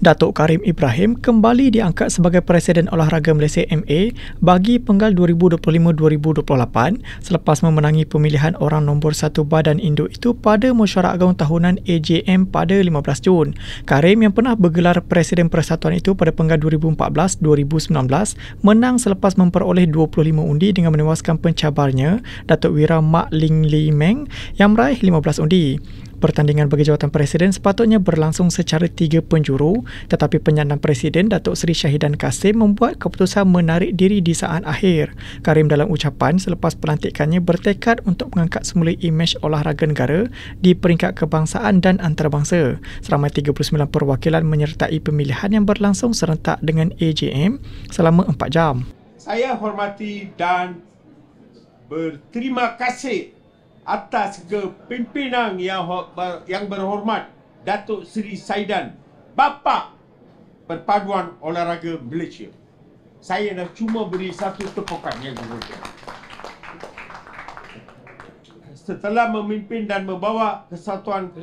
Datuk Karim Ibrahim kembali diangkat sebagai Presiden Olahraga Malaysia MA bagi penggal 2025-2028 selepas memenangi pemilihan orang nombor 1 badan induk itu pada Mesyuarat Agung Tahunan AJM pada 15 Jun. Karim yang pernah bergelar Presiden Persatuan itu pada penggal 2014-2019 menang selepas memperoleh 25 undi dengan menewaskan pencabarnya Datuk Wira Mak Ling Li Meng yang meraih 15 undi. Pertandingan bagi jawatan Presiden sepatutnya berlangsung secara 3 penjuru, tetapi penyandang Presiden Datuk Seri Syahidan Kasim membuat keputusan menarik diri di saat akhir. Karim dalam ucapan selepas pelantikannya bertekad untuk mengangkat semula imej olahraga negara di peringkat kebangsaan dan antarabangsa. Seramai 39 perwakilan menyertai pemilihan yang berlangsung serentak dengan AJM selama 4 jam. Saya hormati dan berterima kasih atas kepimpinan yang berhormat Datuk Seri Saidan, Bapa Perpaduan Olahraga Malaysia. Saya nak cuma beri satu tepukan yang berbeza. Setelah memimpin dan membawa kesatuan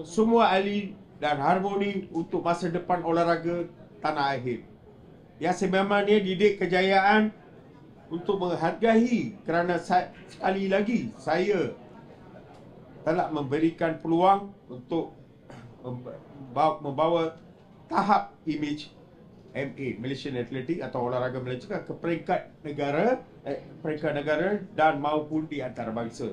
semua ahli dan harmoni untuk masa depan olahraga tanah air. Yang sememangnya didik kejayaan untuk menghargai kerana sekali lagi saya telah memberikan peluang untuk membawa tahap imej MA, Malaysian Athletic atau olahraga Malaysia ke peringkat negara dan maupun di antarabangsa.